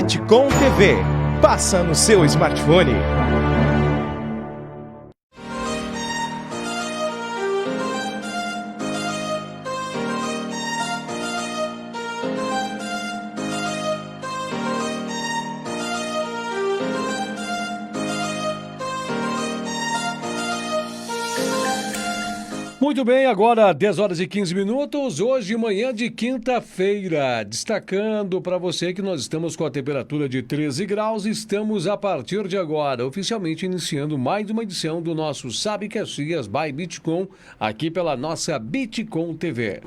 Bitcom TV. Passa no seu smartphone. Muito bem, agora 10 horas e 15 minutos, hoje manhã de quinta-feira, destacando para você que nós estamos com a temperatura de 13 graus, estamos a partir de agora oficialmente iniciando mais uma edição do nosso Sabe Caxias by Bitcom, aqui pela nossa Bitcom TV.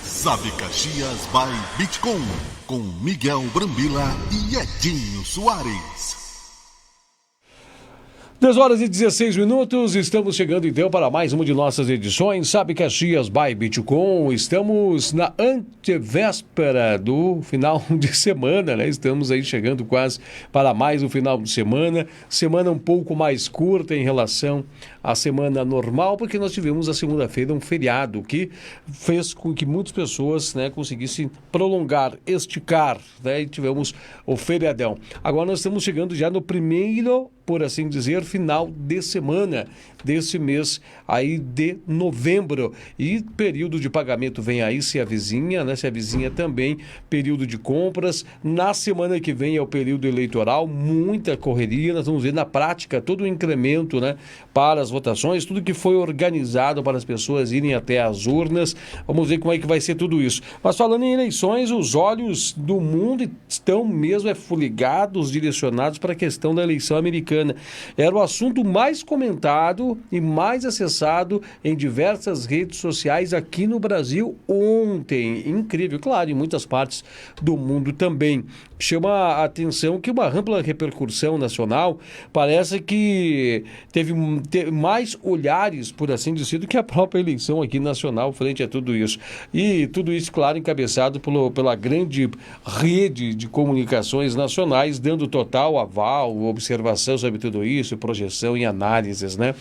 Sabe Caxias by Bitcom, com Miguel Brambila e Edinho Soares. 10 horas e 16 minutos, estamos chegando então para mais uma de nossas edições, Sabe Caxias by Bitcom. Estamos na antevéspera do final de semana, né? Estamos aí chegando quase para mais um final de semana, semana um pouco mais curta em relação à semana normal, porque nós tivemos a segunda-feira um feriado que fez com que muitas pessoas, né, conseguissem prolongar, esticar, né? E tivemos o feriadão. Agora nós estamos chegando já no primeiro, por assim dizer, final de semana desse mês aí de novembro. E período de pagamento vem aí, se avizinha, né? Se avizinha também período de compras. Na semana que vem é o período eleitoral, muita correria. Nós vamos ver na prática todo o incremento, né, para as votações, tudo que foi organizado para as pessoas irem até as urnas. Vamos ver como é que vai ser tudo isso. Mas falando em eleições, os olhos do mundo estão mesmo ligados, direcionados para a questão da eleição americana. Era o assunto mais comentado e mais acessado em diversas redes sociais aqui no Brasil ontem. Incrível, claro, em muitas partes do mundo também. Chama a atenção que uma ampla repercussão nacional parece que teve mais olhares, por assim dizer, do que a própria eleição aqui nacional frente a tudo isso. E tudo isso, claro, encabeçado pela grande rede de comunicações nacionais, dando total aval, observação sobre tudo isso, projeção e análises, né?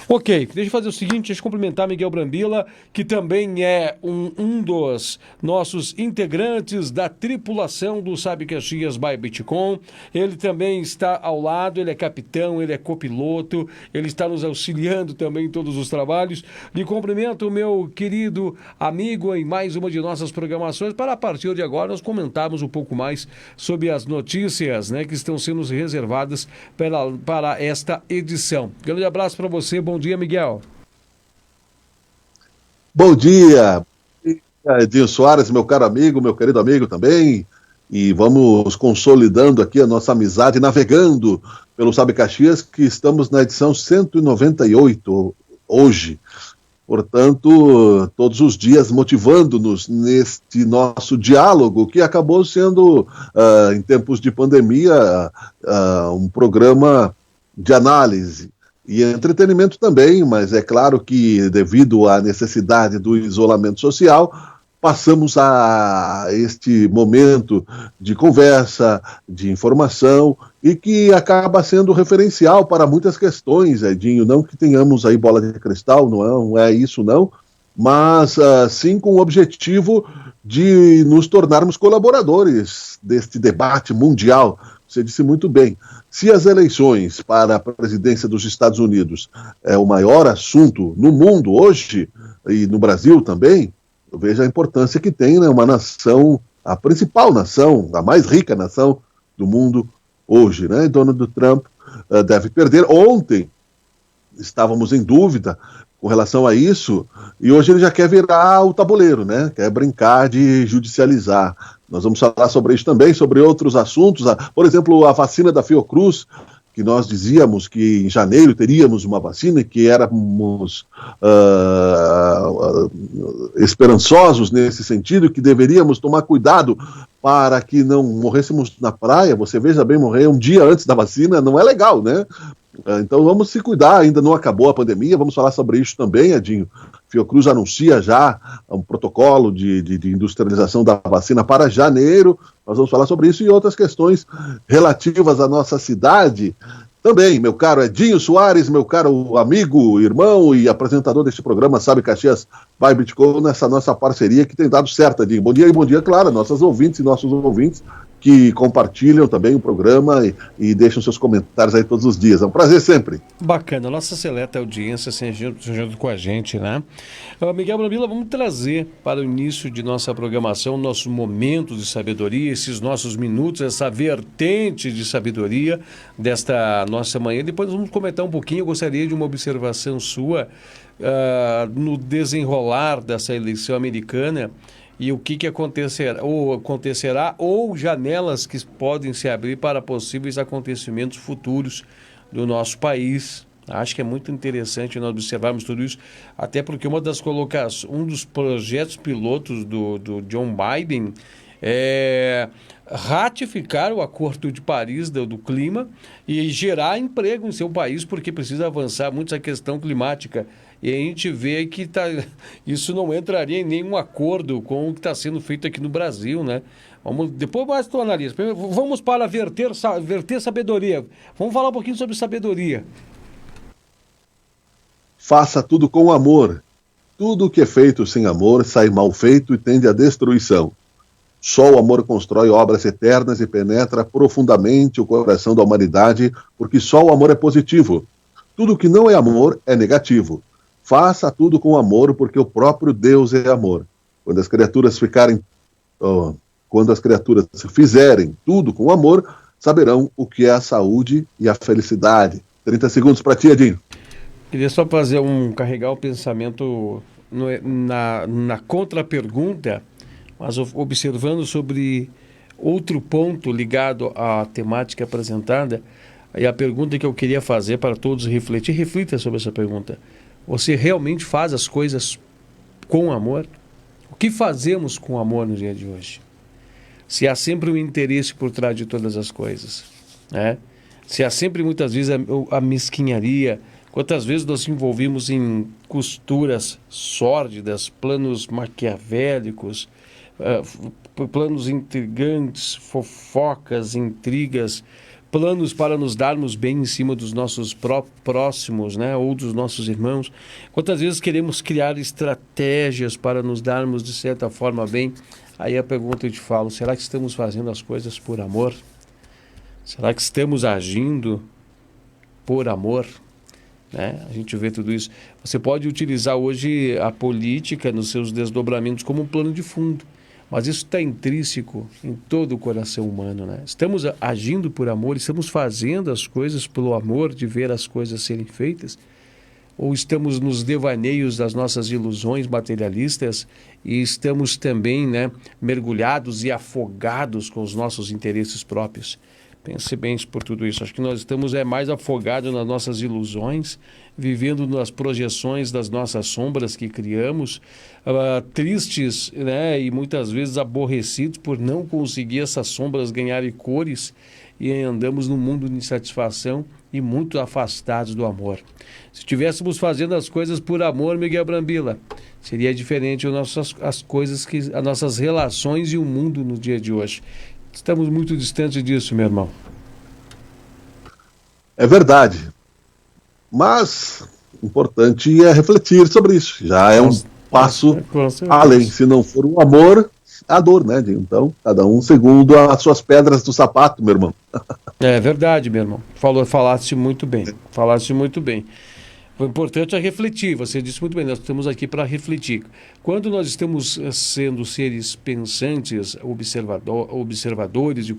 Ok, deixa eu fazer o seguinte, deixa eu cumprimentar Miguel Brambila, que também é um dos nossos integrantes da tripulação do Sabe Caxias by Bitcom. Ele também está ao lado, ele é capitão, ele é copiloto, ele está nos auxiliando também em todos os trabalhos. Lhe cumprimento, meu querido amigo, em mais uma de nossas programações, para a partir de agora nós comentarmos um pouco mais sobre as notícias, né, que estão sendo reservadas para esta edição. Grande abraço para você, bom dia, Miguel. Bom dia, Edinho Soares, meu caro amigo, meu querido amigo também, e vamos consolidando aqui a nossa amizade, navegando pelo Sabe Caxias, que estamos na edição 198 hoje. Portanto, todos os dias motivando-nos neste nosso diálogo, que acabou sendo, em tempos de pandemia, um programa de análise e entretenimento também, mas é claro que, devido à necessidade do isolamento social, passamos a este momento de conversa, de informação, e que acaba sendo referencial para muitas questões, Edinho. Não que tenhamos aí bola de cristal, não é isso não, mas sim com o objetivo de nos tornarmos colaboradores deste debate mundial. Você disse muito bem, se as eleições para a presidência dos Estados Unidos é o maior assunto no mundo hoje, e no Brasil também, eu vejo a importância que tem, né, uma nação, a principal nação, a mais rica nação do mundo hoje, né? Donald Trump deve perder. Ontem estávamos em dúvida com relação a isso, e hoje ele já quer virar o tabuleiro, né? Quer brincar de judicializar. Nós vamos falar sobre isso também, sobre outros assuntos, por exemplo, a vacina da Fiocruz, que nós dizíamos que em janeiro teríamos uma vacina, que éramos esperançosos nesse sentido, que deveríamos tomar cuidado para que não morrêssemos na praia. Você veja bem, morrer um dia antes da vacina não é legal, né? Então vamos se cuidar, ainda não acabou a pandemia, vamos falar sobre isso também, Edinho. Fiocruz anuncia já um protocolo de industrialização da vacina para janeiro. Nós vamos falar sobre isso e outras questões relativas à nossa cidade. Também, meu caro Edinho Soares, meu caro amigo, irmão e apresentador deste programa, Sabe Caxias by Bitcoin, nessa nossa parceria que tem dado certo, Edinho. Bom dia e bom dia, claro, nossas ouvintes e nossos ouvintes que compartilham também o programa e deixam seus comentários aí todos os dias. É um prazer sempre. Bacana, nossa seleta audiência junto com a gente, né? Miguel Brambila, vamos trazer para o início de nossa programação nosso momento de sabedoria, esses nossos minutos, essa vertente de sabedoria desta nossa manhã. Depois vamos comentar um pouquinho, eu gostaria de uma observação sua no desenrolar dessa eleição americana e o que acontecerá ou janelas que podem se abrir para possíveis acontecimentos futuros do nosso país. Acho que é muito interessante nós observarmos tudo isso, até porque um dos projetos pilotos do John Biden é ratificar o Acordo de Paris do clima e gerar emprego em seu país, porque precisa avançar muito essa questão climática. E a gente vê que isso não entraria em nenhum acordo com o que está sendo feito aqui no Brasil, né? Depois mais tu analisa. Vamos para verter sabedoria. Vamos falar um pouquinho sobre sabedoria. Faça tudo com amor. Tudo que é feito sem amor sai mal feito e tende à destruição. Só o amor constrói obras eternas e penetra profundamente o coração da humanidade, porque só o amor é positivo. Tudo que não é amor é negativo. Faça tudo com amor, porque o próprio Deus é amor. Quando as criaturas fizerem tudo com amor, saberão o que é a saúde e a felicidade. 30 segundos para ti, Edinho. Queria só carregar o pensamento na contra-pergunta, mas observando sobre outro ponto ligado à temática apresentada, e a pergunta que eu queria fazer para todos reflita sobre essa pergunta. Você realmente faz as coisas com amor? O que fazemos com amor no dia de hoje? Se há sempre um interesse por trás de todas as coisas, né? Se há sempre, muitas vezes, a mesquinharia. Quantas vezes nós nos envolvimos em costuras sórdidas, planos maquiavélicos, planos intrigantes, fofocas, intrigas, planos para nos darmos bem em cima dos nossos próximos, né, ou dos nossos irmãos. Quantas vezes queremos criar estratégias para nos darmos, de certa forma, bem? Aí a pergunta eu te falo, será que estamos fazendo as coisas por amor? Será que estamos agindo por amor? Né? A gente vê tudo isso. Você pode utilizar hoje a política nos seus desdobramentos como um plano de fundo, mas isso está intrínseco em todo o coração humano, né? Estamos agindo por amor, estamos fazendo as coisas pelo amor de ver as coisas serem feitas, ou estamos nos devaneios das nossas ilusões materialistas e estamos também, né, mergulhados e afogados com os nossos interesses próprios? Pense bem por tudo isso. Acho que nós estamos mais afogados nas nossas ilusões, vivendo nas projeções das nossas sombras que criamos, tristes, né, e muitas vezes aborrecidos por não conseguir essas sombras ganharem cores, e andamos num mundo de insatisfação e muito afastados do amor. Se estivéssemos fazendo as coisas por amor, Miguel Brambila, seria diferente as nossas relações e o mundo no dia de hoje. Estamos muito distantes disso, meu irmão. É verdade. Mas o importante é refletir sobre isso. Já é um passo além. Se não for o amor, a dor, né? Então, cada um segundo as suas pedras do sapato, meu irmão. É verdade, meu irmão. Falaste muito bem. Falaste muito bem. O importante é refletir, você disse muito bem, nós estamos aqui para refletir. Quando nós estamos sendo seres pensantes, observadores, e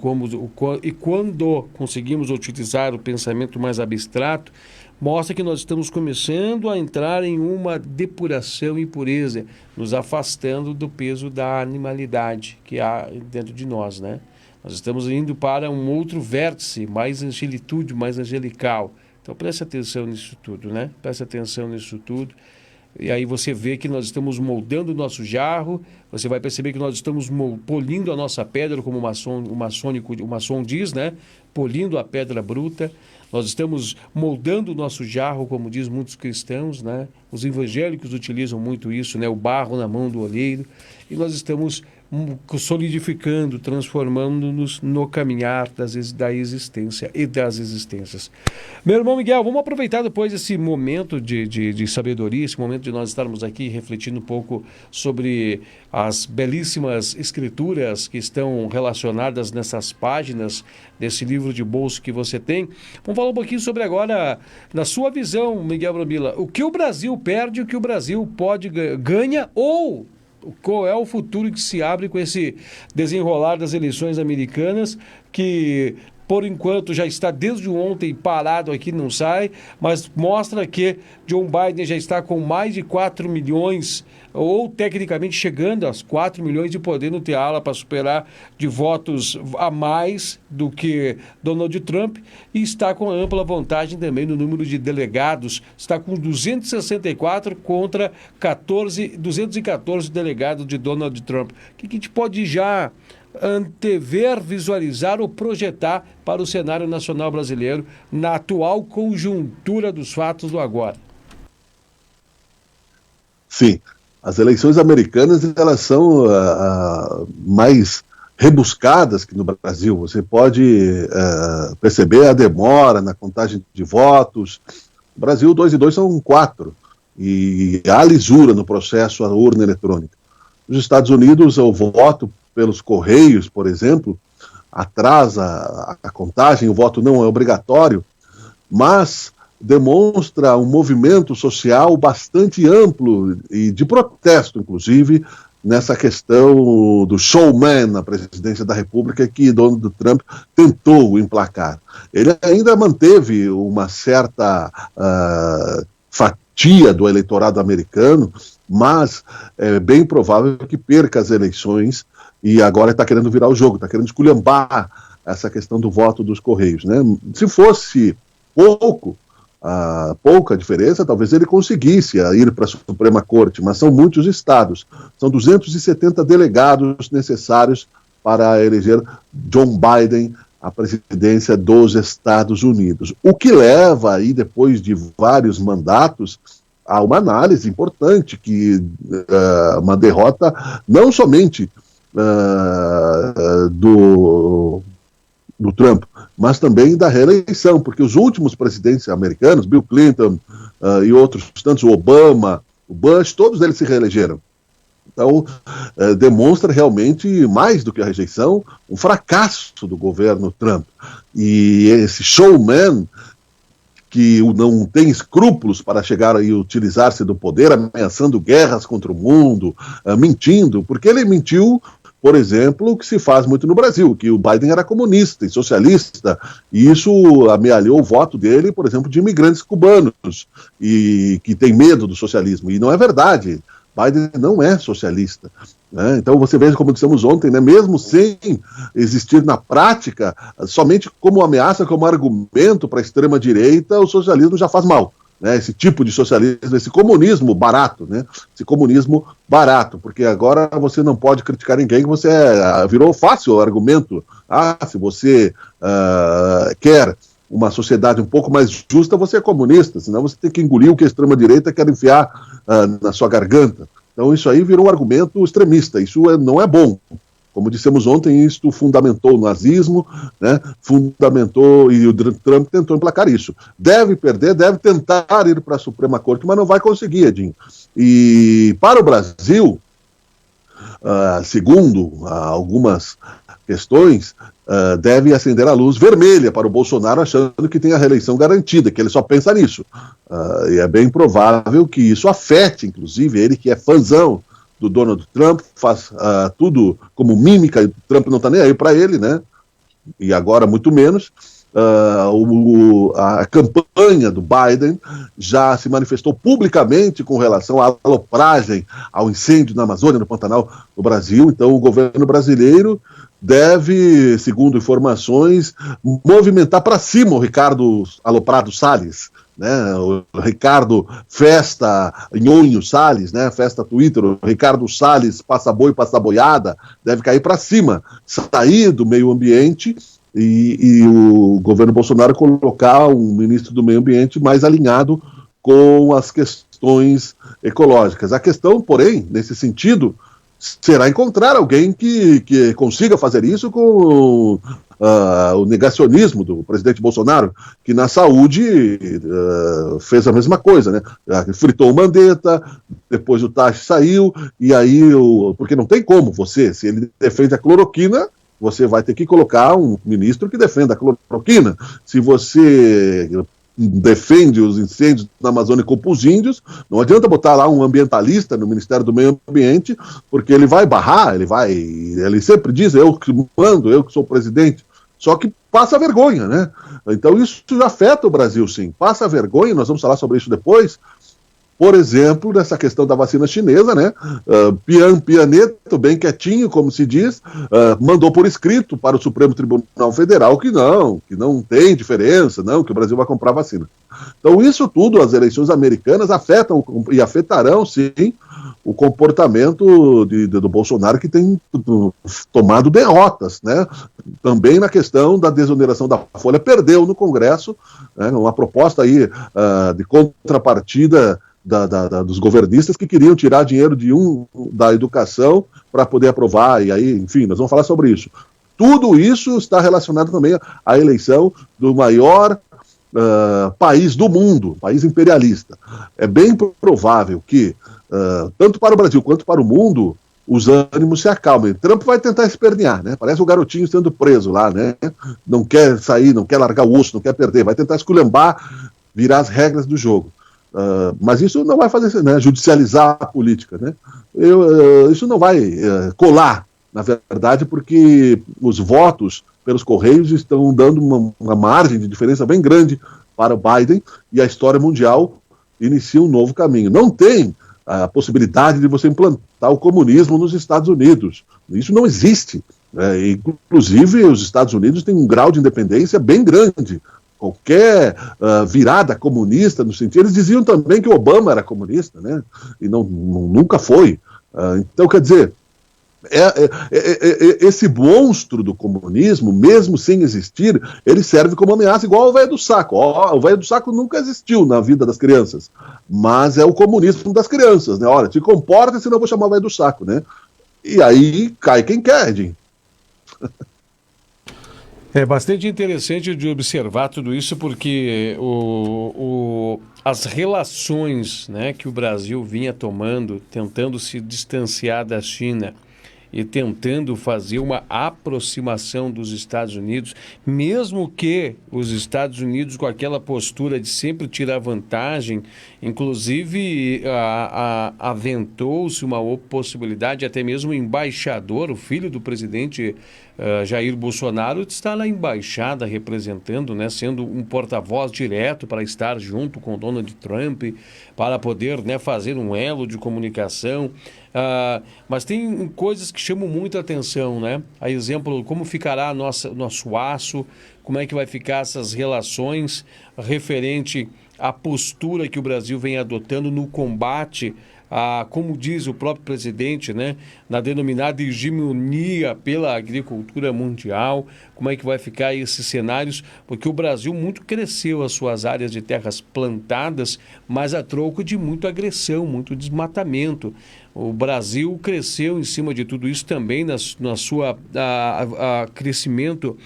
quando conseguimos utilizar o pensamento mais abstrato, mostra que nós estamos começando a entrar em uma depuração e pureza, nos afastando do peso da animalidade que há dentro de nós, né? Nós estamos indo para um outro vértice, mais angelitude, mais angelical. Então preste atenção nisso tudo, né? Preste atenção nisso tudo. E aí você vê que nós estamos moldando o nosso jarro, você vai perceber que nós estamos polindo a nossa pedra, como o maçom diz, né? Polindo a pedra bruta. Nós estamos moldando o nosso jarro, como diz muitos cristãos, né? Os evangélicos utilizam muito isso, né? O barro na mão do olheiro. E nós estamos solidificando, transformando-nos no caminhar da existência e das existências. Meu irmão Miguel, vamos aproveitar depois esse momento de sabedoria, esse momento de nós estarmos aqui refletindo um pouco sobre as belíssimas escrituras que estão relacionadas nessas páginas desse livro de bolso que você tem. Vamos falar um pouquinho sobre agora, na sua visão, Miguel Brambila, o que o Brasil perde, o que o Brasil ganha ou qual é o futuro que se abre com esse desenrolar das eleições americanas, que por enquanto já está desde ontem parado aqui, não sai, mas mostra que Joe Biden já está com mais de 4 milhões, ou tecnicamente chegando aos 4 milhões, de podendo ter ala para superar de votos a mais do que Donald Trump, e está com ampla vantagem também no número de delegados, está com 264 contra 214 delegados de Donald Trump. O que a gente pode já antever, visualizar ou projetar para o cenário nacional brasileiro na atual conjuntura dos fatos do agora? Sim, as eleições americanas, elas são mais rebuscadas que no Brasil. Você pode perceber a demora na contagem de votos. No Brasil, 2 e 2 são 4, e há lisura no processo, a urna eletrônica. Nos Estados Unidos, o voto pelos Correios, por exemplo, atrasa a contagem, o voto não é obrigatório, mas demonstra um movimento social bastante amplo e de protesto, inclusive, nessa questão do showman na presidência da República que Donald Trump tentou emplacar. Ele ainda manteve uma certa fatia do eleitorado americano, mas é bem provável que perca as eleições. E agora está querendo virar o jogo, está querendo esculhambar essa questão do voto dos Correios, né? Se fosse pouca diferença, talvez ele conseguisse ir para a Suprema Corte, mas são muitos estados, são 270 delegados necessários para eleger John Biden à presidência dos Estados Unidos. O que leva aí, depois de vários mandatos, a uma análise importante, que uma derrota não somente do Trump, mas também da reeleição, porque os últimos presidentes americanos, Bill Clinton e outros tantos, o Obama, o Bush, todos eles se reelegeram. Então, demonstra realmente, mais do que a rejeição, um fracasso do governo Trump. E esse showman, que não tem escrúpulos para chegar e utilizar-se do poder, ameaçando guerras contra o mundo, mentindo, porque ele mentiu, por exemplo, o que se faz muito no Brasil, que o Biden era comunista e socialista, e isso amealhou o voto dele, por exemplo, de imigrantes cubanos, e que tem medo do socialismo, e não é verdade. Biden não é socialista, né? Então você veja, como dissemos ontem, né, mesmo sem existir na prática, somente como ameaça, como argumento para a extrema-direita, o socialismo já faz mal, né? Esse tipo de socialismo, esse comunismo barato, né? Esse comunismo barato, porque agora você não pode criticar ninguém, que você virou fácil o argumento. Se você quer uma sociedade um pouco mais justa, você é comunista, senão você tem que engolir o que a extrema-direita quer enfiar na sua garganta. Então isso aí virou um argumento extremista, isso não é bom. Como dissemos ontem, isto fundamentou o nazismo, né? Fundamentou, e o Trump tentou emplacar isso. Deve perder, deve tentar ir para a Suprema Corte, mas não vai conseguir, Edinho. E para o Brasil, segundo algumas questões, deve acender a luz vermelha para o Bolsonaro, achando que tem a reeleição garantida, que ele só pensa nisso. E é bem provável que isso afete, inclusive, ele que é fãzão do Donald Trump, faz tudo como mímica, e o Trump não está nem aí para ele, né? E agora muito menos. a campanha do Biden já se manifestou publicamente com relação à alopragem, ao incêndio na Amazônia, no Pantanal, no Brasil. Então, o governo brasileiro deve, segundo informações, movimentar para cima o Ricardo Aloprado Salles, né? O Ricardo Festa Nhonho Salles, né? Festa Twitter, o Ricardo Salles Passa Boi, Passa Boiada, deve cair para cima, sair do meio ambiente e o governo Bolsonaro colocar um ministro do meio ambiente mais alinhado com as questões ecológicas. A questão, porém, nesse sentido, será encontrar alguém que consiga fazer isso com o negacionismo do presidente Bolsonaro, que na saúde fez a mesma coisa, né? Fritou o Mandetta, depois o Tachi saiu, e aí, porque não tem como você, se ele defende a cloroquina, você vai ter que colocar um ministro que defenda a cloroquina. Se você defende os incêndios na Amazônia contra os índios, não adianta botar lá um ambientalista no Ministério do Meio Ambiente, porque ele vai barrar, ele sempre diz, eu que mando, eu que sou o presidente, só que passa vergonha, né? Então isso já afeta o Brasil, sim, passa vergonha, nós vamos falar sobre isso depois. Por exemplo, nessa questão da vacina chinesa, né? Pianeto, bem quietinho, como se diz, mandou por escrito para o Supremo Tribunal Federal que não tem diferença, não, que o Brasil vai comprar vacina. Então, isso tudo, as eleições americanas afetam e afetarão, sim, o comportamento do Bolsonaro, que tem tomado derrotas, né? Também na questão da desoneração da Folha, perdeu no Congresso, né? Uma proposta aí de contrapartida dos governistas que queriam tirar dinheiro da educação para poder aprovar, e aí, enfim, nós vamos falar sobre isso. Tudo isso está relacionado também à eleição do maior país do mundo, país imperialista. É bem provável que, tanto para o Brasil quanto para o mundo, os ânimos se acalmem. Trump vai tentar espernear, né? Parece o garotinho sendo preso lá, né? Não quer sair, não quer largar o osso, não quer perder, vai tentar esculhambar, virar as regras do jogo. Mas isso não vai fazer, né, judicializar a política, né? Isso não vai colar, na verdade, porque os votos pelos Correios estão dando uma margem de diferença bem grande para o Biden, e a história mundial inicia um novo caminho. Não tem a possibilidade de você implantar o comunismo nos Estados Unidos. Isso não existe. Inclusive, os Estados Unidos têm um grau de independência bem grande. Qualquer virada comunista, no sentido, eles diziam também que o Obama era comunista, né? E nunca foi. Então, quer dizer, esse monstro do comunismo, mesmo sem existir, ele serve como ameaça, igual ao velho do saco. O velho do saco nunca existiu na vida das crianças, mas é o comunismo das crianças, né? Olha, te comporta, senão eu vou chamar o velho do saco, né? E aí cai quem quer, Jim. É bastante interessante de observar tudo isso, porque as relações, né, que o Brasil vinha tomando, tentando se distanciar da China e tentando fazer uma aproximação dos Estados Unidos, mesmo que os Estados Unidos, com aquela postura de sempre tirar vantagem, inclusive aventou-se uma possibilidade, até mesmo o embaixador, o filho do presidente Jair Bolsonaro, está na embaixada representando, né, sendo um porta-voz direto para estar junto com Donald Trump, para poder, né, fazer um elo de comunicação. Mas tem coisas que chamam muita atenção, né? A exemplo, como ficará nosso aço, como é que vai ficar essas relações referente à postura que o Brasil vem adotando no combate como diz o próprio presidente, né, na denominada hegemonia pela agricultura mundial. Como é que vai ficar esses cenários? Porque o Brasil muito cresceu as suas áreas de terras plantadas, mas a troco de muita agressão, muito desmatamento. O Brasil cresceu em cima de tudo isso também na sua crescimento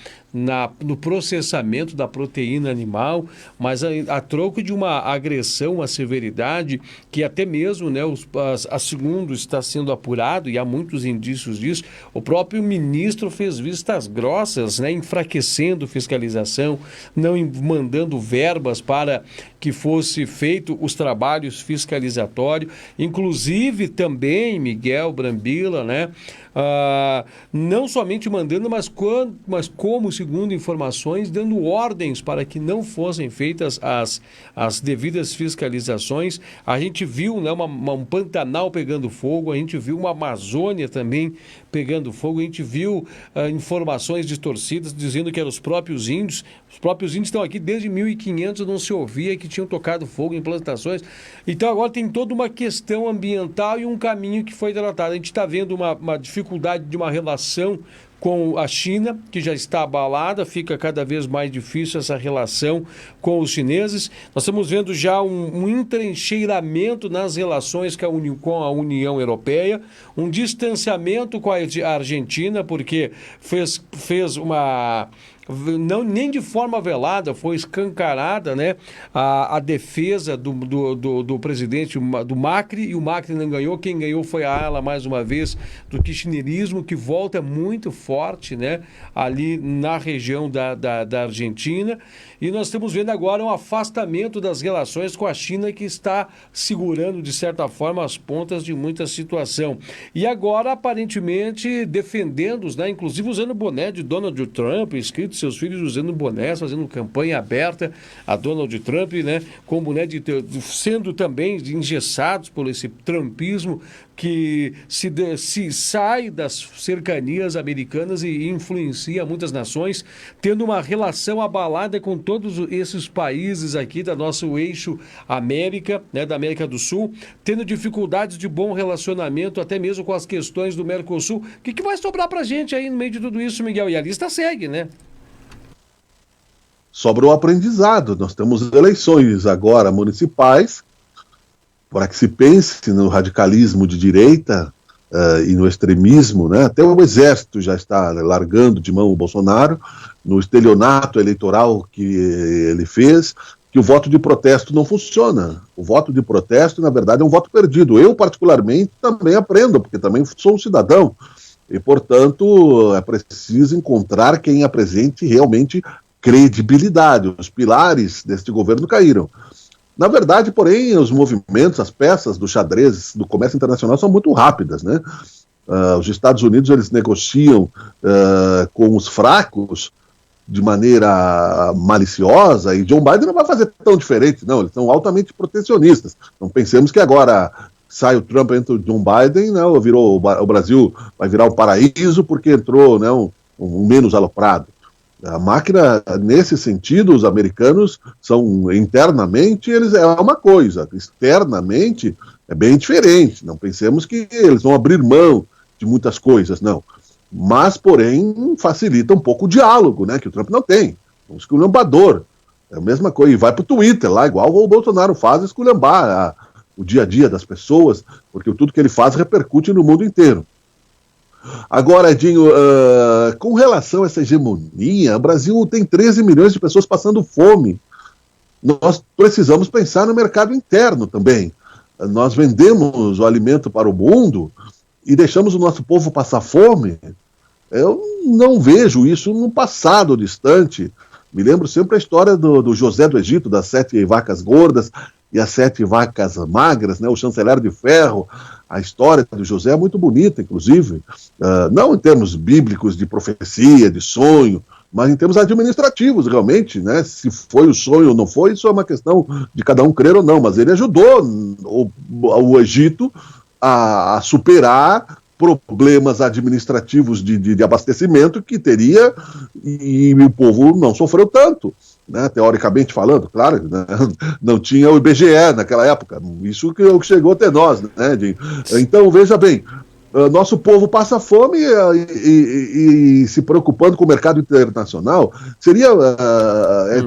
no processamento da proteína animal, mas a troco de uma agressão, uma severidade que até mesmo, né, segundo está sendo apurado, e há muitos indícios disso, o próprio ministro fez vistas grossas, né, enfraquecendo fiscalização, não mandando verbas para que fosse feito os trabalhos fiscalizatórios, inclusive também Miguel Brambila, né, não somente mandando, mas como, segundo informações, dando ordens para que não fossem feitas as devidas fiscalizações. A gente viu, né, um Pantanal pegando fogo, a gente viu uma Amazônia também pegando fogo, a gente viu informações distorcidas dizendo que eram os próprios índios. Os próprios índios estão aqui desde 1500, não se ouvia que tinham tocado fogo em plantações. Então agora tem toda uma questão ambiental e um caminho que foi tratado. A gente está vendo uma dificuldade de uma relação com a China, que já está abalada, fica cada vez mais difícil essa relação com os chineses. Nós estamos vendo já um entrincheiramento nas relações com a União Europeia, um distanciamento com a Argentina, porque fez uma... Não, nem de forma velada, foi escancarada, né, a defesa do presidente, do Macri, e o Macri não ganhou. Quem ganhou foi a ala, mais uma vez, do kirchnerismo, que volta muito forte, né, ali na região da Argentina. E nós estamos vendo agora um afastamento das relações com a China, que está segurando, de certa forma, as pontas de muita situação. E agora, aparentemente, defendendo-os, né, inclusive usando o boné de Donald Trump, escrito seus filhos usando bonés, fazendo campanha aberta a Donald Trump, né, com boné sendo também engessados por esse trumpismo que se sai das cercanias americanas e influencia muitas nações, tendo uma relação abalada com todos esses países aqui da nosso eixo América, né, da América do Sul, tendo dificuldades de bom relacionamento, até mesmo com as questões do Mercosul. O que vai sobrar pra gente aí no meio de tudo isso, Miguel? E a lista segue, né? Sobra o aprendizado. Nós temos eleições agora municipais, para que se pense no radicalismo de direita e no extremismo, né? Até o Exército já está largando de mão o Bolsonaro, no estelionato eleitoral que ele fez, que o voto de protesto não funciona. O voto de protesto, na verdade, é um voto perdido. Eu, particularmente, também aprendo, porque também sou um cidadão. E, portanto, é preciso encontrar quem apresente realmente credibilidade. Os pilares deste governo caíram. Na verdade, porém, os movimentos, as peças do xadrez do comércio internacional são muito rápidas, né? Os Estados Unidos, eles negociam com os fracos de maneira maliciosa, e John Biden não vai fazer tão diferente, não. Eles são altamente protecionistas. Não pensemos que agora sai o Trump, entra o John Biden, né? O Brasil vai virar um paraíso porque entrou, né, um menos aloprado. A máquina, nesse sentido, os americanos são, internamente, eles é uma coisa, externamente é bem diferente. Não pensemos que eles vão abrir mão de muitas coisas, não. Mas, porém, facilita um pouco o diálogo, né, que o Trump não tem. Um esculhambador. É a mesma coisa, e vai para o Twitter lá, igual o Bolsonaro faz, esculhambar o dia a dia das pessoas, porque tudo que ele faz repercute no mundo inteiro. Agora, Edinho, com relação a essa hegemonia, o Brasil tem 13 milhões de pessoas passando fome. Nós precisamos pensar no mercado interno também. Nós vendemos o alimento para o mundo e deixamos o nosso povo passar fome. Eu não vejo isso no passado distante. Me lembro sempre a história do José do Egito, das 7 vacas gordas e as 7 vacas magras, né? O chanceler de ferro. A história do José é muito bonita, inclusive, não em termos bíblicos de profecia, de sonho, mas em termos administrativos, realmente, né? Se foi o sonho ou não foi, isso é uma questão de cada um crer ou não, mas ele ajudou o Egito a superar problemas administrativos de abastecimento que teria, e o povo não sofreu tanto. Né, teoricamente falando, claro, né, não tinha o IBGE naquela época, isso que é o que chegou até nós, né, então veja bem, nosso povo passa fome e se preocupando com o mercado internacional, seria,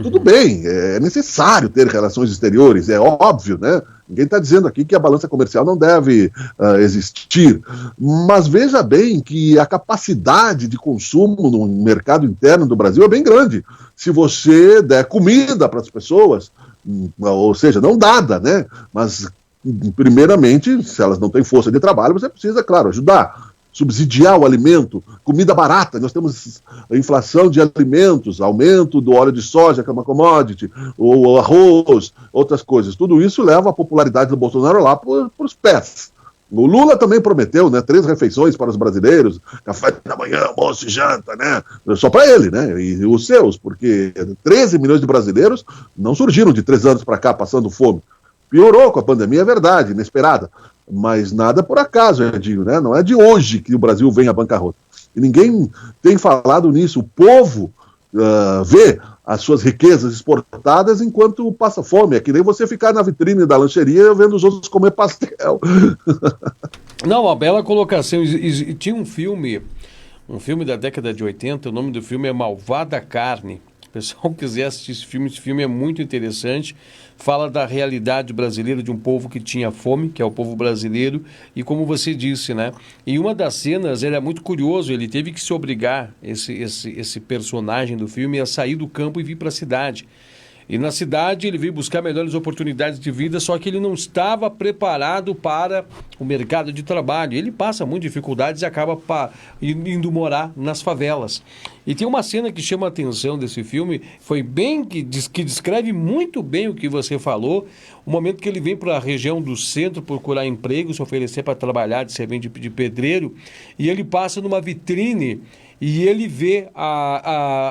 tudo bem, é necessário ter relações exteriores, é óbvio, né? Ninguém está dizendo aqui que a balança comercial não deve existir, mas veja bem que a capacidade de consumo no mercado interno do Brasil é bem grande. Se você der comida para as pessoas, ou seja, não dada, né? Mas, primeiramente, se elas não têm força de trabalho, você precisa, claro, ajudar, subsidiar o alimento, comida barata. Nós temos a inflação de alimentos, aumento do óleo de soja, que é uma commodity, o arroz, outras coisas. Tudo isso leva a popularidade do Bolsonaro lá para os pés. O Lula também prometeu, né, 3 refeições para os brasileiros, café da manhã, almoço e janta, né, só para ele, né, e os seus, porque 13 milhões de brasileiros não surgiram de 3 anos para cá passando fome. Piorou com a pandemia, é verdade, inesperada, mas nada por acaso, Edinho, né, não é de hoje que o Brasil vem à bancarrota. E ninguém tem falado nisso, o povo vê as suas riquezas exportadas enquanto passa fome. É que nem você ficar na vitrine da lancheria vendo os outros comer pastel. Não, uma bela colocação. E tinha um filme da década de 80, o nome do filme é Malvada Carne. Se o pessoal quiser assistir esse filme é muito interessante. Fala da realidade brasileira de um povo que tinha fome, que é o povo brasileiro, e como você disse, né? Em uma das cenas, ele é muito curioso, ele teve que se obrigar, esse personagem do filme, a sair do campo e vir para a cidade. E na cidade ele veio buscar melhores oportunidades de vida, só que ele não estava preparado para o mercado de trabalho. Ele passa muitas dificuldades e acaba indo morar nas favelas. E tem uma cena que chama a atenção desse filme, que descreve muito bem o que você falou, o momento que ele vem para a região do centro procurar emprego, se oferecer para trabalhar de servente de pedreiro, e ele passa numa vitrine e ele vê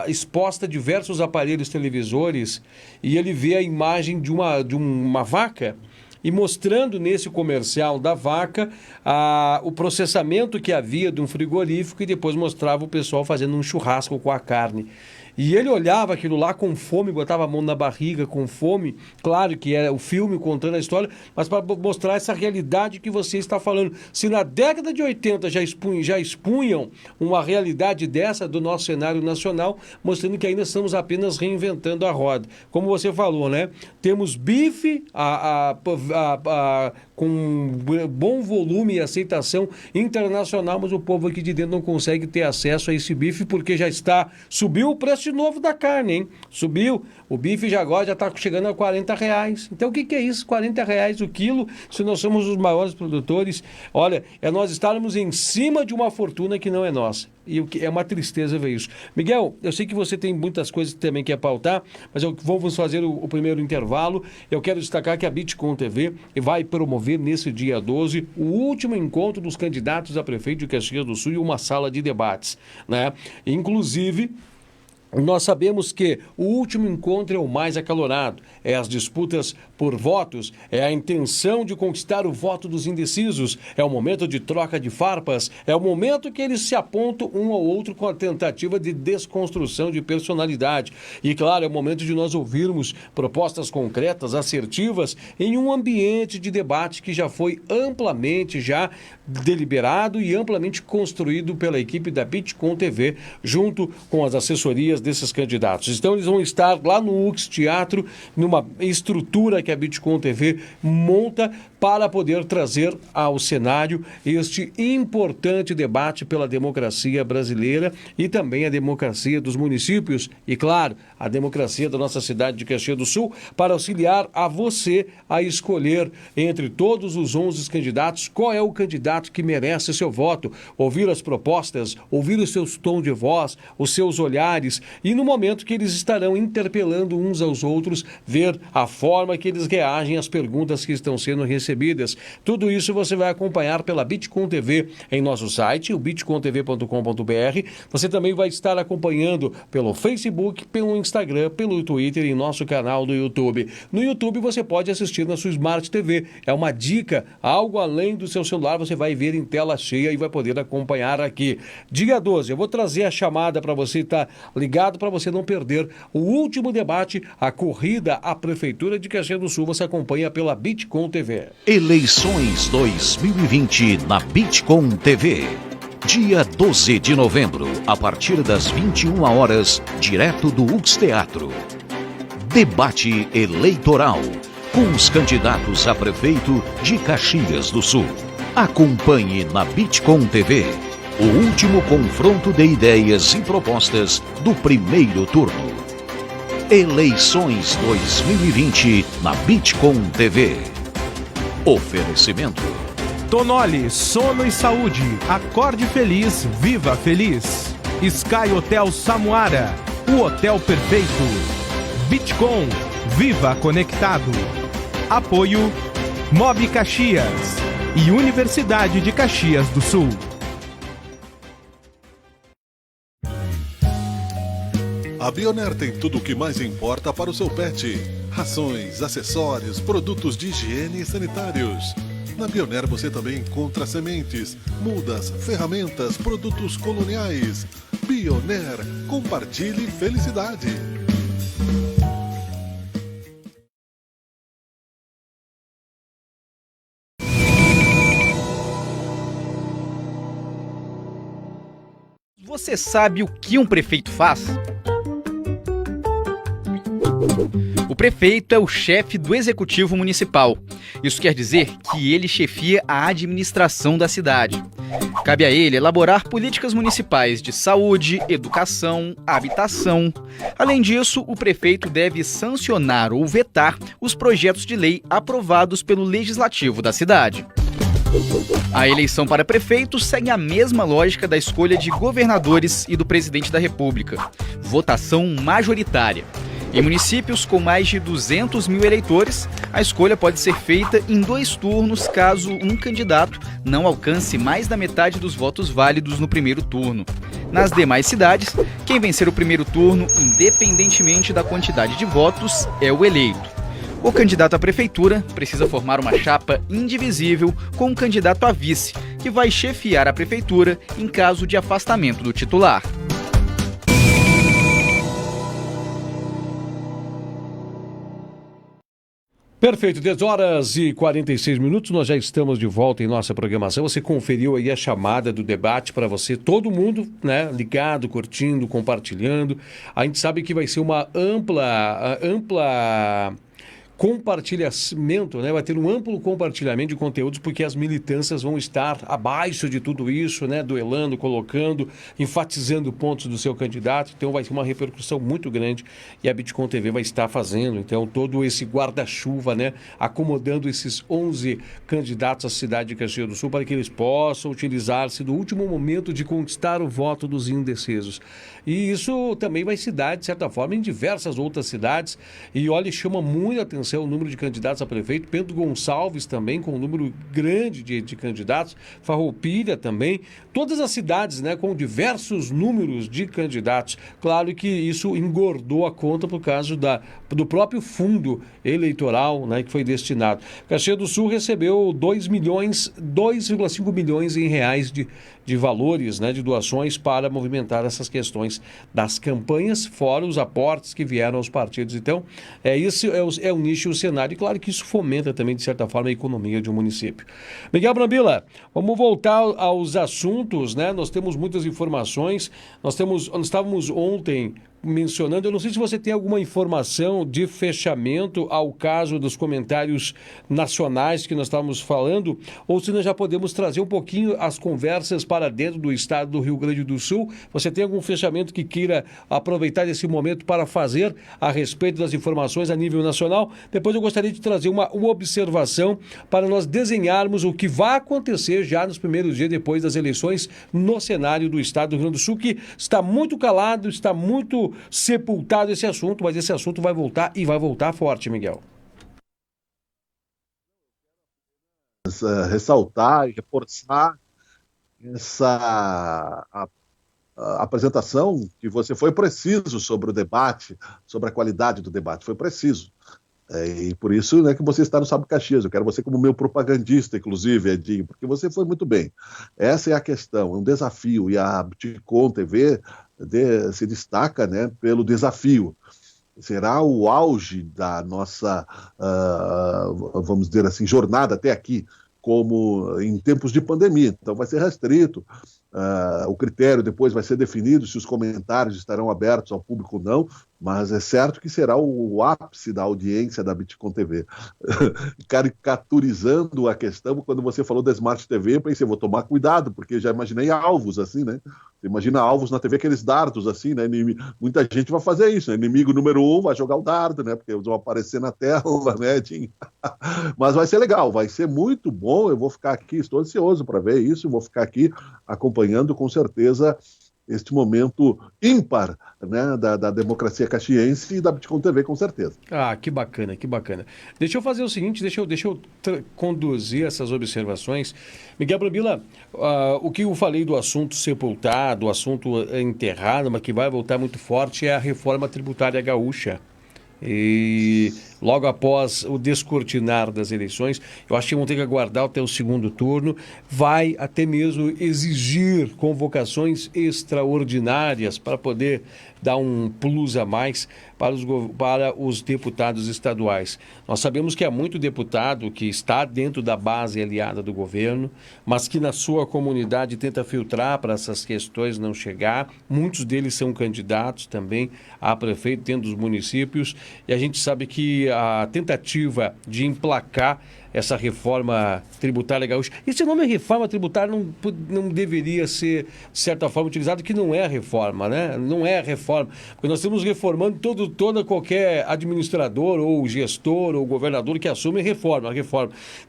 exposta diversos aparelhos televisores e ele vê a imagem de uma vaca e mostrando nesse comercial da vaca o processamento que havia de um frigorífico e depois mostrava o pessoal fazendo um churrasco com a carne. E ele olhava aquilo lá com fome, botava a mão na barriga com fome. Claro que era o filme contando a história, mas para mostrar essa realidade que você está falando. Se na década de 80 já expunham uma realidade dessa do nosso cenário nacional, mostrando que ainda estamos apenas reinventando a roda. Como você falou, né? Temos bife com bom volume e aceitação internacional, mas o povo aqui de dentro não consegue ter acesso a esse bife porque subiu o preço de novo da carne, hein? Subiu, o bife já agora já está chegando a R$40. Então o que é isso? R$40 o quilo, se nós somos os maiores produtores. Olha, nós estarmos em cima de uma fortuna que não é nossa. E o que é uma tristeza ver isso. Miguel, eu sei que você tem muitas coisas que também quer pautar, mas vamos fazer o primeiro intervalo. Eu quero destacar que a Bitcom TV vai promover nesse dia 12 o último encontro dos candidatos a prefeito de Caxias do Sul e uma sala de debates, né? Inclusive, nós sabemos que o último encontro é o mais acalorado, é as disputas por votos, é a intenção de conquistar o voto dos indecisos, é o momento de troca de farpas, é o momento que eles se apontam um ao outro com a tentativa de desconstrução de personalidade. E claro, é o momento de nós ouvirmos propostas concretas, assertivas, em um ambiente de debate que já foi amplamente deliberado e amplamente construído pela equipe da Bitcom TV, junto com as assessorias desses candidatos. Então eles vão estar lá no UX Teatro, numa estrutura que a Bitcom TV monta para poder trazer ao cenário este importante debate pela democracia brasileira e também a democracia dos municípios e, claro, a democracia da nossa cidade de Caxias do Sul, para auxiliar a você a escolher entre todos os 11 candidatos qual é o candidato que merece seu voto, ouvir as propostas, ouvir os seus tons de voz, os seus olhares e no momento que eles estarão interpelando uns aos outros, ver a forma que eles reagem às perguntas que estão sendo recebidas. Tudo isso você vai acompanhar pela Bitcom TV em nosso site, o bitcomtv.com.br. Você também vai estar acompanhando pelo Facebook, pelo Instagram, pelo Twitter e em nosso canal do YouTube. No YouTube você pode assistir na sua Smart TV. É uma dica, algo além do seu celular, você vai ver em tela cheia e vai poder acompanhar aqui. Dia 12, eu vou trazer a chamada para você estar ligado, para você não perder o último debate, a corrida à Prefeitura de Caxias do Sul. Você acompanha pela Bitcom TV. Eleições 2020 na Bitcom TV. Dia 12 de novembro, a partir das 21 horas, direto do UX Teatro. Debate eleitoral com os candidatos a prefeito de Caxias do Sul. Acompanhe na Bitcom TV o último confronto de ideias e propostas do primeiro turno. Eleições 2020 na Bitcom TV. Oferecimento: Tonoli, sono e saúde. Acorde feliz, viva feliz. Sky Hotel Samuara, o hotel perfeito. Bitcom, viva conectado. Apoio Mob Caxias. e Universidade de Caxias do Sul. A Bioner tem tudo o que mais importa para o seu pet: rações, acessórios, produtos de higiene e sanitários. Na Bioner você também encontra sementes, mudas, ferramentas, produtos coloniais. Bioner, compartilhe felicidade. Você sabe o que um prefeito faz? O prefeito é o chefe do executivo municipal. Isso quer dizer que ele chefia a administração da cidade. Cabe a ele elaborar políticas municipais de saúde, educação, habitação. Além disso, o prefeito deve sancionar ou vetar os projetos de lei aprovados pelo legislativo da cidade. A eleição para prefeito segue a mesma lógica da escolha de governadores e do presidente da República: votação majoritária. Em municípios com mais de 200 mil eleitores, a escolha pode ser feita em 2 turnos caso um candidato não alcance mais da metade dos votos válidos no primeiro turno. Nas demais cidades, quem vencer o primeiro turno, independentemente da quantidade de votos, é o eleito. O candidato à prefeitura precisa formar uma chapa indivisível com um candidato a vice, que vai chefiar a prefeitura em caso de afastamento do titular. Perfeito, 10h46, nós já estamos de volta em nossa programação. Você conferiu aí a chamada do debate para você, todo mundo, né, ligado, curtindo, compartilhando. A gente sabe que vai ser uma ampla compartilhamento, né? Vai ter um amplo compartilhamento de conteúdos, porque as militâncias vão estar abaixo de tudo isso, né? Duelando, colocando, enfatizando pontos do seu candidato. Então vai ter uma repercussão muito grande e a Bitcom TV vai estar fazendo, então, todo esse guarda-chuva, né? Acomodando esses 11 candidatos à cidade de Caxias do Sul para que eles possam utilizar-se do último momento de conquistar o voto dos indecisos. E isso também vai se dar, de certa forma, em diversas outras cidades. E olha, chama muita atenção o número de candidatos a prefeito. Pedro Gonçalves também, com um número grande de candidatos. Farroupilha também. Todas as cidades, né, com diversos números de candidatos. Claro que isso engordou a conta por causa do próprio fundo eleitoral, né, que foi destinado. Caxias do Sul recebeu 2,5 milhões em reais de valores, né, de doações para movimentar essas questões das campanhas, fora os aportes que vieram aos partidos. Então, isso é o nicho e o cenário. E claro que isso fomenta também, de certa forma, a economia de um município. Miguel Brambila, vamos voltar aos assuntos, né? Nós temos muitas informações. Nós estávamos ontem mencionando, eu não sei se você tem alguma informação de fechamento ao caso dos comentários nacionais que nós estávamos falando, ou se nós já podemos trazer um pouquinho as conversas para dentro do estado do Rio Grande do Sul. Você tem algum fechamento que queira aproveitar esse momento para fazer a respeito das informações a nível nacional? Depois eu gostaria de trazer uma observação para nós desenharmos o que vai acontecer já nos primeiros dias depois das eleições no cenário do estado do Rio Grande do Sul, que está muito calado, está muito sepultado esse assunto, mas esse assunto vai voltar e vai voltar forte, Miguel. Ressaltar e reforçar essa apresentação que você foi preciso sobre o debate, sobre a qualidade do debate, foi preciso. E por isso, né, que você está no Sabe Caxias. Eu quero você como meu propagandista, inclusive, Edinho, porque você foi muito bem. Essa é a questão, é um desafio, e a Bitcom TV se destaca, né, pelo desafio. Será o auge da nossa, vamos dizer assim, jornada até aqui, como em tempos de pandemia. Então vai ser restrito. O critério depois vai ser definido se os comentários estarão abertos ao público ou não, mas é certo que será o ápice da audiência da Bitcom TV. Caricaturizando a questão, quando você falou da Smart TV, eu pensei, vou tomar cuidado, porque já imaginei alvos assim, né? Você imagina alvos na TV, aqueles dardos assim, né? Muita gente vai fazer isso, né? Inimigo número 1 vai jogar o dardo, né? Porque eles vão aparecer na tela, né, Tim? Mas vai ser legal, vai ser muito bom. Eu vou ficar aqui, estou ansioso para ver isso, vou ficar aqui acompanhando com certeza este momento ímpar, né, da democracia caxiense e da Bitcom TV, com certeza. Ah, que bacana, que bacana. Deixa eu fazer o seguinte, deixa eu conduzir essas observações. Miguel Brambila, o que eu falei do assunto sepultado, o assunto enterrado, mas que vai voltar muito forte, é a reforma tributária gaúcha. E logo após o descortinar das eleições, eu acho que vão ter que aguardar até o segundo turno, vai até mesmo exigir convocações extraordinárias para poder dar um plus a mais para os deputados estaduais. Nós sabemos que há muito deputado que está dentro da base aliada do governo, mas que na sua comunidade tenta filtrar para essas questões não chegar. Muitos deles são candidatos também a prefeito dentro dos municípios, e a gente sabe que a tentativa de emplacar essa reforma tributária gaúcha. Esse nome reforma tributária não deveria ser, de certa forma, utilizado, que não é reforma, né? Não é reforma, porque nós estamos reformando toda qualquer administrador ou gestor ou governador que assume reforma.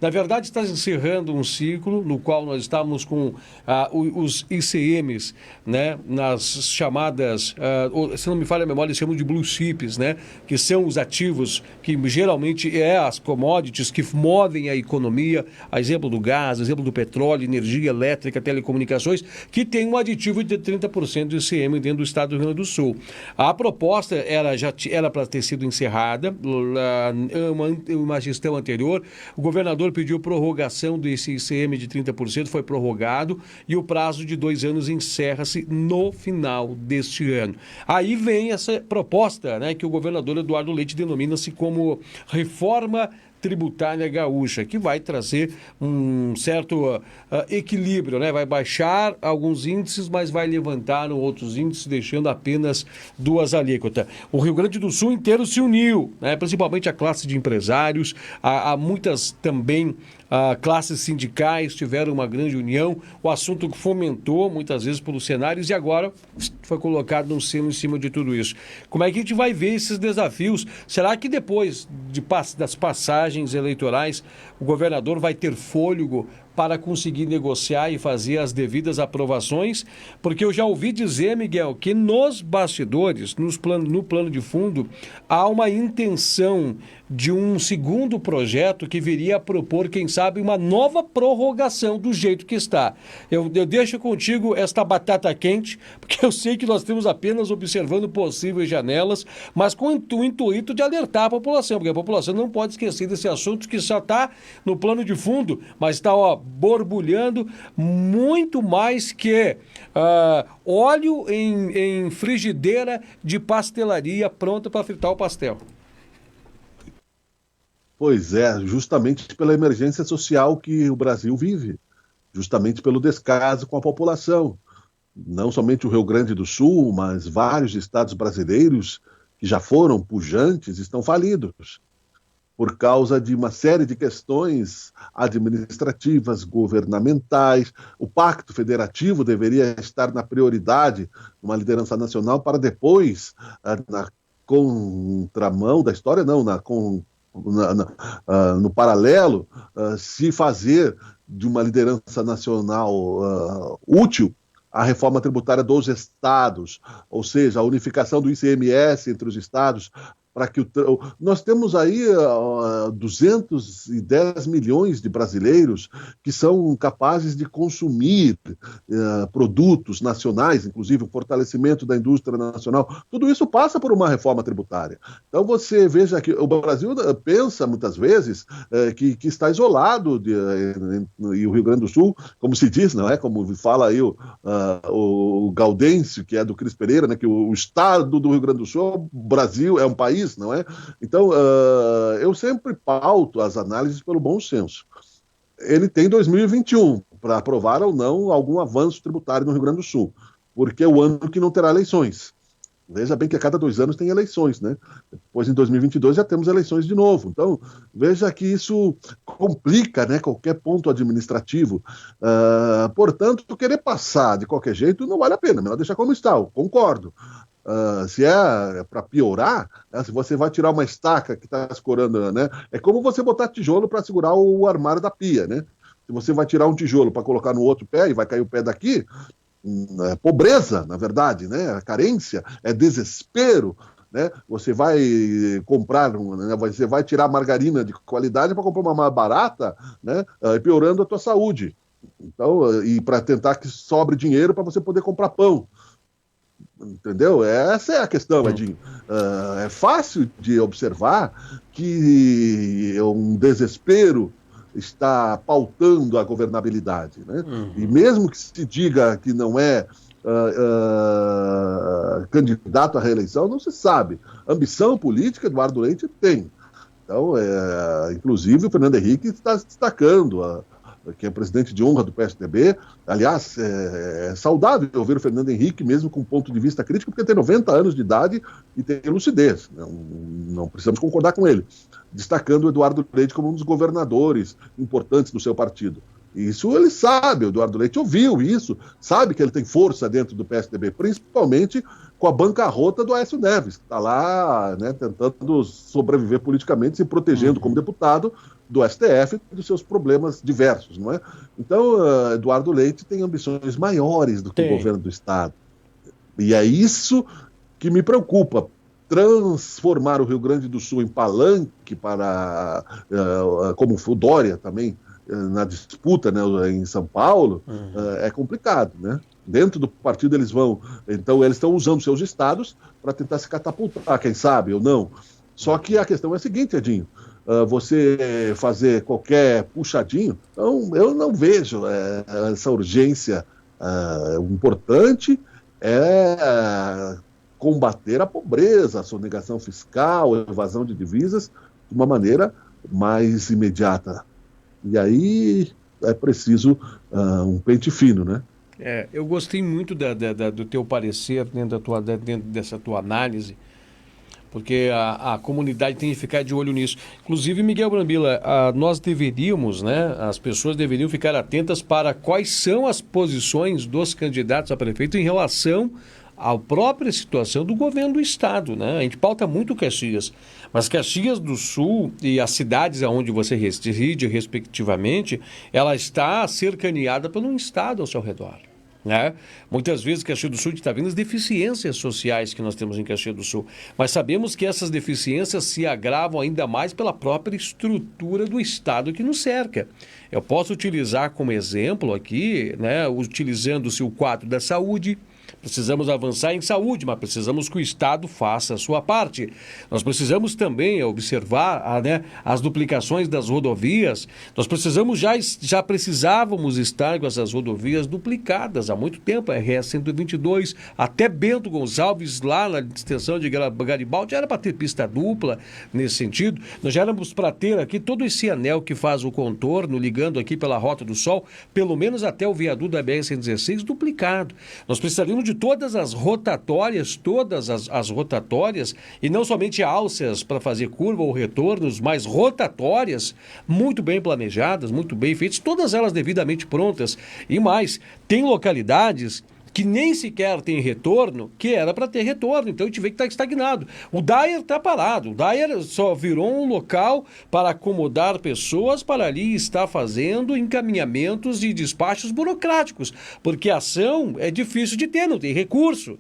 Na verdade, está encerrando um ciclo no qual nós estávamos com os ICMs, né? Nas chamadas, se não me falha a memória, eles chamam de blue chips, né? Que são os ativos que geralmente as commodities que movem a economia, a exemplo do gás, a exemplo do petróleo, energia elétrica, telecomunicações, que tem um aditivo de 30% de ICM dentro do estado do Rio Grande do Sul. A proposta já era para ter sido encerrada, uma gestão anterior, o governador pediu prorrogação desse ICM de 30%, foi prorrogado, e o prazo de 2 anos encerra-se no final deste ano. Aí vem essa proposta, né, que o governador Eduardo Leite denomina-se como reforma tributária gaúcha, que vai trazer um certo equilíbrio, né? Vai baixar alguns índices, mas vai levantar outros índices, deixando apenas 2 alíquotas. O Rio Grande do Sul inteiro se uniu, né? Principalmente a classe de empresários, há muitas também classes sindicais tiveram uma grande união, o assunto fomentou muitas vezes pelos cenários e agora foi colocado um selo em cima de tudo isso. Como é que a gente vai ver esses desafios? Será que depois das passagens eleitorais o governador vai ter fôlego para conseguir negociar e fazer as devidas aprovações? Porque eu já ouvi dizer, Miguel, que nos bastidores, no plano de fundo, há uma intenção de um segundo projeto que viria a propor, quem sabe, uma nova prorrogação do jeito que está. Eu deixo contigo esta batata quente, porque eu sei que nós estamos apenas observando possíveis janelas, mas com o intuito de alertar a população, porque a população não pode esquecer desse assunto que só está no plano de fundo, mas está, borbulhando muito mais que óleo em frigideira de pastelaria pronta para fritar o pastel. Pois é, justamente pela emergência social que o Brasil vive, justamente pelo descaso com a população. Não somente o Rio Grande do Sul, mas vários estados brasileiros que já foram pujantes estão falidos, por causa de uma série de questões administrativas, governamentais. O Pacto Federativo deveria estar na prioridade, numa liderança nacional, para depois, na contramão da história, não, no paralelo, se fazer de uma liderança nacional útil a reforma tributária dos estados, ou seja, a unificação do ICMS entre os estados, para que nós temos aí 210 milhões de brasileiros que são capazes de consumir produtos nacionais, inclusive o fortalecimento da indústria nacional. Tudo isso passa por uma reforma tributária. Então você veja que o Brasil pensa muitas vezes que está isolado e o Rio Grande do Sul, como se diz, não é? Como fala aí o Gaudêncio, que é do Cris Pereira, né? Que o estado do Rio Grande do Sul, o Brasil é um país, não é? Então, eu sempre pauto as análises pelo bom senso. Ele tem 2021 para aprovar ou não algum avanço tributário no Rio Grande do Sul, porque é o ano que não terá eleições. Veja bem que a cada 2 anos tem eleições, né? Depois, em 2022, já temos eleições de novo. Então, veja que isso complica, né, qualquer ponto administrativo. Portanto, querer passar de qualquer jeito não vale a pena, melhor deixar como está, eu concordo. Se é para piorar, né, se você vai tirar uma estaca que está escorando, né, é como você botar tijolo para segurar o armário da pia, né? Se você vai tirar um tijolo para colocar no outro pé e vai cair o pé daqui, pobreza, na verdade, né? A carência, é desespero, né? Você vai comprar, né? Você vai tirar margarina de qualidade para comprar uma mais barata, né? Piorando a tua saúde. Então, e para tentar que sobre dinheiro para você poder comprar pão. Entendeu? Essa é a questão, Edinho. É fácil de observar que um desespero está pautando a governabilidade, né? E mesmo que se diga que não é candidato à reeleição, não se sabe. Ambição política, Eduardo Leite tem. Então, inclusive, o Fernando Henrique está destacando que é presidente de honra do PSDB. Aliás, é saudável ouvir o Fernando Henrique, mesmo com um ponto de vista crítico, porque tem 90 anos de idade e tem lucidez. Não precisamos concordar com ele. Destacando o Eduardo Leite como um dos governadores importantes do seu partido. Isso ele sabe, o Eduardo Leite ouviu isso, sabe que ele tem força dentro do PSDB, principalmente com a bancarrota do Aécio Neves, que está lá, né, tentando sobreviver politicamente, se protegendo como deputado do STF e dos seus problemas diversos, não é? Então, Eduardo Leite tem ambições maiores do que o governo do Estado. E é isso que me preocupa. Transformar o Rio Grande do Sul em palanque para, como o Dória também, na disputa, né, em São Paulo, é complicado, né? Dentro do partido eles estão usando seus estados para tentar se catapultar, quem sabe ou não. Só que a questão é a seguinte, Edinho, você fazer qualquer puxadinho, então eu não vejo essa urgência. O importante é combater a pobreza, a sonegação fiscal, a evasão de divisas de uma maneira mais imediata. E aí é preciso um pente fino, né? Eu gostei muito do teu parecer dentro dessa tua análise, porque a comunidade tem que ficar de olho nisso. Inclusive, Miguel Brambila, nós deveríamos, né, as pessoas deveriam ficar atentas para quais são as posições dos candidatos a prefeito em relação à própria situação do governo do Estado, né? A gente pauta muito Caxias, mas Caxias do Sul e as cidades onde você reside, respectivamente, ela está cercaneada por um Estado ao seu redor, né? Muitas vezes Caxias do Sul está vendo as deficiências sociais que nós temos em Caxias do Sul, mas sabemos que essas deficiências se agravam ainda mais pela própria estrutura do Estado que nos cerca. Eu posso utilizar como exemplo aqui, né, utilizando-se o quadro da saúde. Precisamos avançar em saúde, mas precisamos que o Estado faça a sua parte. Nós precisamos também observar as duplicações das rodovias. Nós precisamos, já precisávamos estar com essas rodovias duplicadas há muito tempo. A RS 122, até Bento Gonçalves, lá na extensão de Garibaldi, já era para ter pista dupla nesse sentido. Nós já éramos para ter aqui todo esse anel que faz o contorno, ligando aqui pela Rota do Sol, pelo menos até o viaduto da BR-116 duplicado. Nós precisaríamos de todas as rotatórias, e não somente alças para fazer curva ou retornos, mas rotatórias muito bem planejadas, muito bem feitas, todas elas devidamente prontas. E mais, tem localidades que nem sequer tem retorno, que era para ter retorno, então a gente vê que está estagnado. O Dyer está parado, o Dyer só virou um local para acomodar pessoas para ali estar fazendo encaminhamentos e despachos burocráticos, porque a ação é difícil de ter, não tem recurso.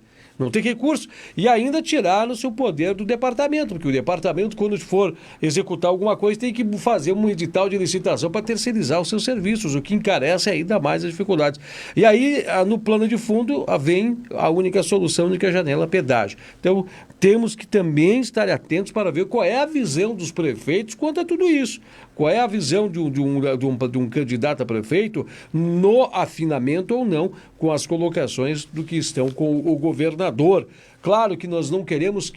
E ainda tirar no seu poder do departamento, porque o departamento, quando for executar alguma coisa, tem que fazer um edital de licitação para terceirizar os seus serviços, o que encarece ainda mais as dificuldades. E aí, no plano de fundo, vem a única solução, a única janela, pedágio. Então, temos que também estar atentos para ver qual é a visão dos prefeitos quanto a tudo isso. Qual é a visão de um candidato a prefeito no afinamento ou não com as colocações do que estão com o governador. Claro que nós não queremos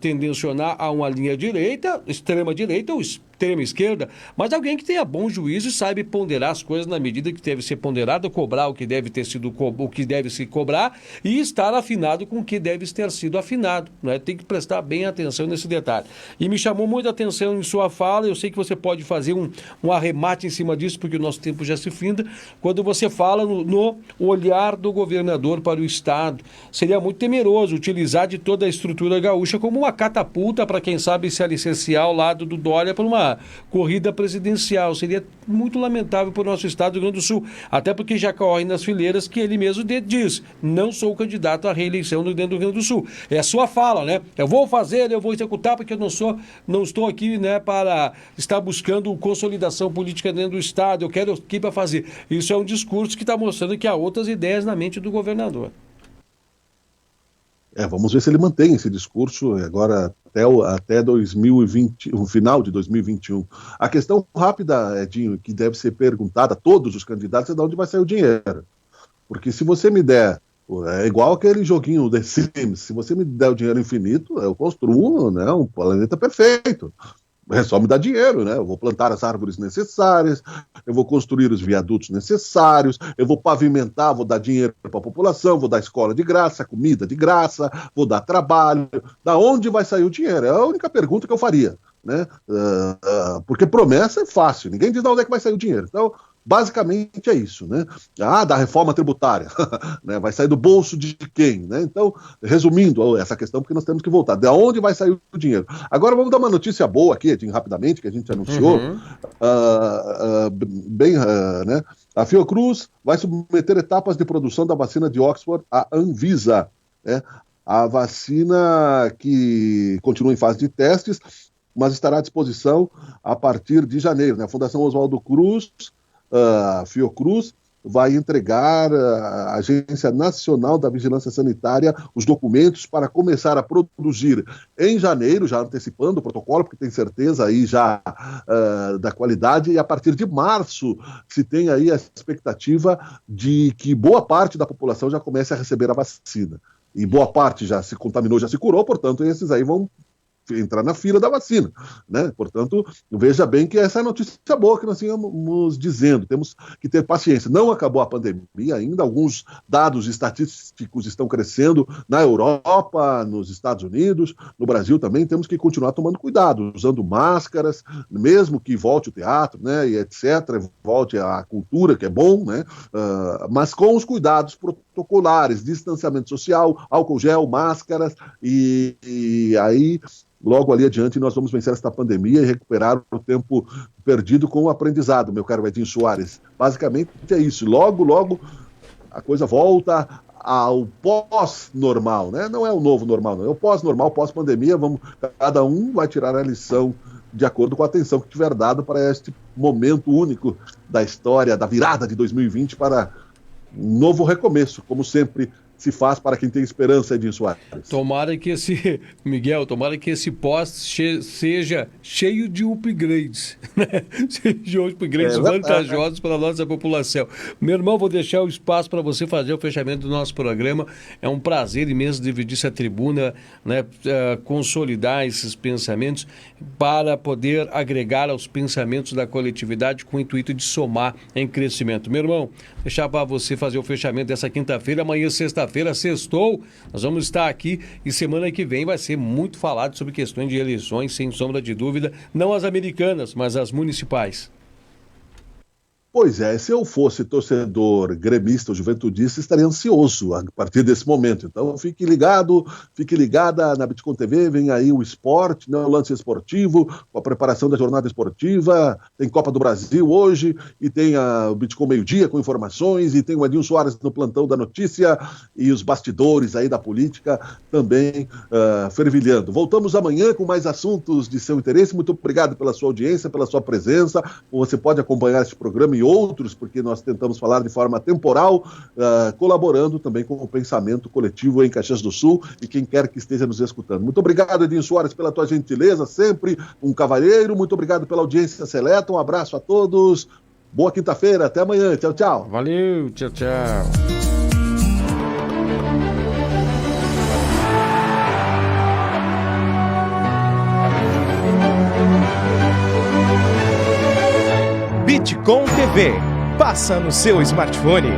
tendencionar a uma linha direita, extrema direita ou extrema esquerda, mas alguém que tenha bom juízo e saiba ponderar as coisas na medida que deve ser ponderado, cobrar o que deve ter sido o que deve se cobrar e estar afinado com o que deve ter sido afinado, né? Tem que prestar bem atenção nesse detalhe. E me chamou muita atenção em sua fala, eu sei que você pode fazer um arremate em cima disso, porque o nosso tempo já se finda, quando você fala no olhar do governador para o Estado. Seria muito temeroso utilizar utilizar de toda a estrutura gaúcha como uma catapulta para, quem sabe, se alicenciar ao lado do Dória para uma corrida presidencial. Seria muito lamentável para o nosso estado do Rio Grande do Sul, até porque já corre nas fileiras que ele mesmo diz: não sou candidato à reeleição dentro do Rio Grande do Sul. É a sua fala, né? Eu vou fazer, eu vou executar, porque eu não estou aqui, né, para estar buscando consolidação política dentro do estado, eu quero aqui para fazer. Isso é um discurso que está mostrando que há outras ideias na mente do governador. Vamos ver se ele mantém esse discurso agora até 2020, o final de 2021. A questão rápida, Edinho, que deve ser perguntada a todos os candidatos é de onde vai sair o dinheiro. Porque se você me der, é igual aquele joguinho The Sims, se você me der o dinheiro infinito, eu construo, né, um planeta perfeito. É só me dar dinheiro, né? Eu vou plantar as árvores necessárias, eu vou construir os viadutos necessários, eu vou pavimentar, vou dar dinheiro para a população, vou dar escola de graça, comida de graça, vou dar trabalho. Da onde vai sair o dinheiro? É a única pergunta que eu faria, né? Porque promessa é fácil, ninguém diz de onde é que vai sair o dinheiro. Então, basicamente é isso, né? Da reforma tributária, né? Vai sair do bolso de quem, né? Então, resumindo essa questão, porque nós temos que voltar. De onde vai sair o dinheiro? Agora vamos dar uma notícia boa aqui, Edinho, rapidamente, que a gente anunciou. Né? A Fiocruz vai submeter etapas de produção da vacina de Oxford à Anvisa, né? A vacina que continua em fase de testes, mas estará à disposição a partir de janeiro, né? A Fundação Oswaldo Cruz, a Fiocruz, vai entregar à Agência Nacional da Vigilância Sanitária os documentos para começar a produzir em janeiro, já antecipando o protocolo, porque tem certeza aí já da qualidade, e a partir de março se tem aí a expectativa de que boa parte da população já comece a receber a vacina. E boa parte já se contaminou, já se curou, portanto esses aí vão entrar na fila da vacina, né? Portanto, veja bem que essa é a notícia boa que nós estamos dizendo, temos que ter paciência. Não acabou a pandemia ainda, alguns dados estatísticos estão crescendo na Europa, nos Estados Unidos, no Brasil também, temos que continuar tomando cuidado, usando máscaras, mesmo que volte o teatro, né, e etc., volte a cultura, que é bom, né, mas com os cuidados protocolares, distanciamento social, álcool gel, máscaras, e aí logo ali adiante nós vamos vencer esta pandemia e recuperar o tempo perdido com o aprendizado, meu caro Edinho Soares. Basicamente é isso. Logo, logo a coisa volta ao pós-normal, né? Não é o novo normal, não. É o pós-normal, pós-pandemia. Cada um vai tirar a lição de acordo com a atenção que tiver dado para este momento único da história, da virada de 2020 para um novo recomeço, como sempre se faz para quem tem esperança, Edinho Soares. Tomara que esse pós seja cheio de upgrades, né? Seja upgrades vantajosos para a nossa população. Meu irmão, vou deixar o espaço para você fazer o fechamento do nosso programa. É um prazer imenso dividir essa tribuna, né? Consolidar esses pensamentos para poder agregar aos pensamentos da coletividade com o intuito de somar em crescimento. Meu irmão, deixar para você fazer o fechamento dessa quinta-feira. Amanhã, sexta-feira, sextou, nós vamos estar aqui e semana que vem vai ser muito falado sobre questões de eleições, sem sombra de dúvida, não as americanas, mas as municipais. Pois é, se eu fosse torcedor gremista ou juventudista, estaria ansioso a partir desse momento. Então fique ligado, fique ligada na Bitcom TV, vem aí o esporte, né, o lance esportivo, com a preparação da jornada esportiva, tem Copa do Brasil hoje, e tem o Bitcom meio-dia com informações, e tem o Edinho Soares no plantão da notícia, e os bastidores aí da política também fervilhando. Voltamos amanhã com mais assuntos de seu interesse. Muito obrigado pela sua audiência, pela sua presença. Você pode acompanhar este programa e outros, porque nós tentamos falar de forma temporal, colaborando também com o pensamento coletivo em Caxias do Sul e quem quer que esteja nos escutando. Muito obrigado, Edinho Soares, pela tua gentileza, sempre um cavalheiro. Muito obrigado pela audiência seleta, um abraço a todos, boa quinta-feira, até amanhã, tchau, tchau. Valeu, tchau, tchau. Bitcom TV. Passa no seu smartphone.